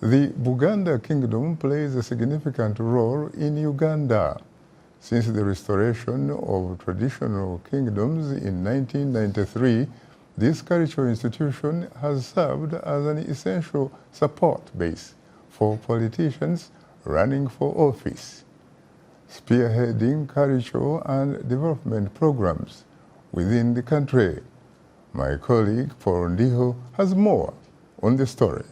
The Buganda Kingdom plays a significant role in Uganda. Since the restoration of traditional kingdoms in 1993, this cultural institution has served as an essential support base for politicians running for office, spearheading cultural and development programs within the country. My colleague Ndiho has more on the story.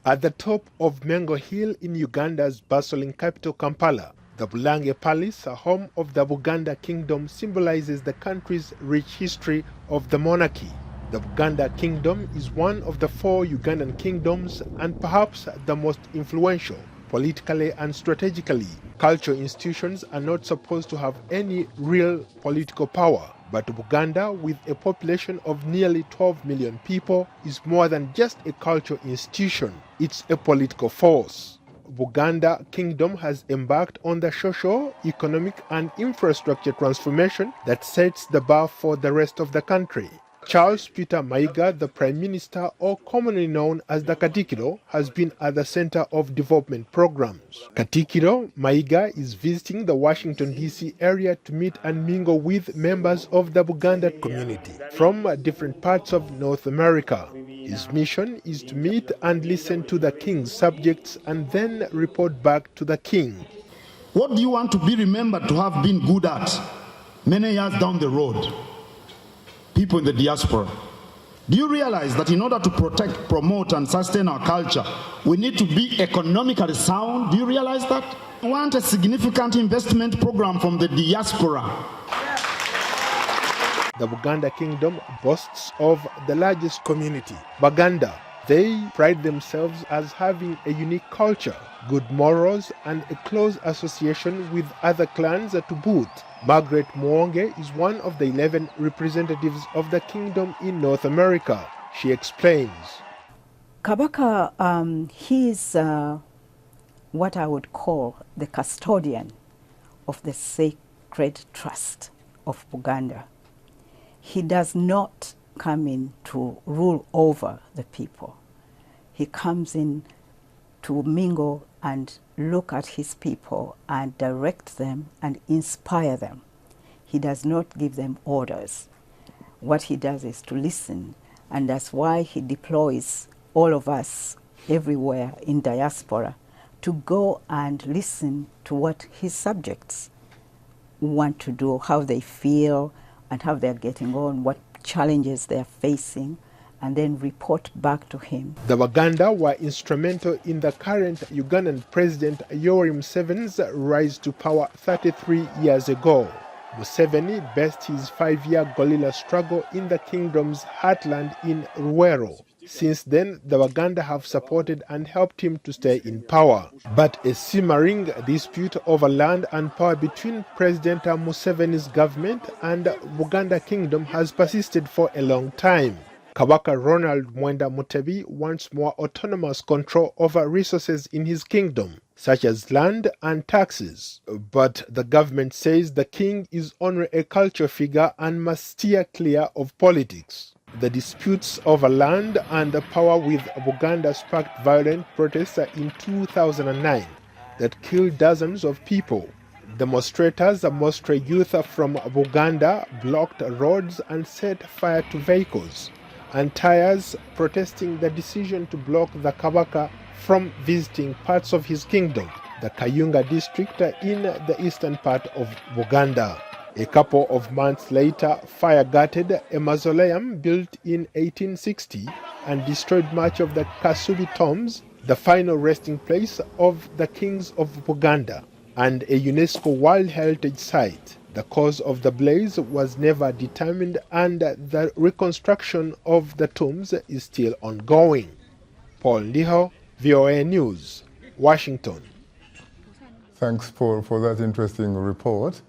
At the top of Mengo Hill in Uganda's bustling capital Kampala, the Bulange Palace, home of the Buganda Kingdom, symbolizes the country's rich history of the monarchy. The Buganda Kingdom is one of the 4 Ugandan kingdoms and perhaps the most influential politically and strategically. Cultural institutions are not supposed to have any real political power, but Buganda, with a population of nearly 12 million people, is more than just a cultural institution. It's a political force. Buganda Kingdom has embarked on the social, economic and infrastructure transformation that sets the bar for the rest of the country. Charles Peter Mayiga, the Prime Minister, or commonly known as the Katikkiro, has been at the center of development programs. Katikkiro Mayiga is visiting the Washington, D.C. area to meet and mingle with members of the Buganda community from different parts of North America. His mission is to meet and listen to the king's subjects and then report back to the king. What do you want to be remembered to have been good at many years down the road? People in the diaspora, do you realize that in order to protect, promote and sustain our culture, we need to be economically sound? Do you realize that? We want a significant investment program from the diaspora. The Buganda Kingdom boasts of the largest community, Baganda. They pride themselves as having a unique culture, good morals and a close association with other clans to boot. Margaret Mwonge is one of the 11 representatives of the kingdom in North America. She explains. Kabaka, he is what I would call the custodian of the sacred trust of Buganda. He does not come in to rule over the people. He comes in to mingle and look at his people and direct them and inspire them. He does not give them orders. What he does is to listen, and that's why he deploys all of us everywhere in diaspora to go and listen to what his subjects want to do, how they feel and how they're getting on, what challenges they're facing, and then report back to him. The Baganda were instrumental in the current Ugandan President Yoweri Museveni's rise to power 33 years ago. Museveni based his 5-year guerrilla struggle in the kingdom's heartland in Ruwero. Since then, the Baganda have supported and helped him to stay in power. But a simmering dispute over land and power between President Museveni's government and Buganda Kingdom has persisted for a long time. Kabaka Ronald Mwenda Mutebi wants more autonomous control over resources in his kingdom, such as land and taxes. But the government says the king is only a cultural figure and must steer clear of politics. The disputes over land and power with Buganda sparked violent protests in 2009 that killed dozens of people. Demonstrators, mostly youth from Buganda, blocked roads and set fire to vehicles and tires, protesting the decision to block the Kabaka from visiting parts of his kingdom, the Kayunga district in the eastern part of Buganda. A couple of months later, fire gutted a mausoleum built in 1860 and destroyed much of the Kasubi tombs, the final resting place of the kings of Buganda, and a UNESCO World Heritage Site. The cause of the blaze was never determined and the reconstruction of the tombs is still ongoing. Paul Ndiho, VOA News, Washington. Thanks, Paul, for that interesting report.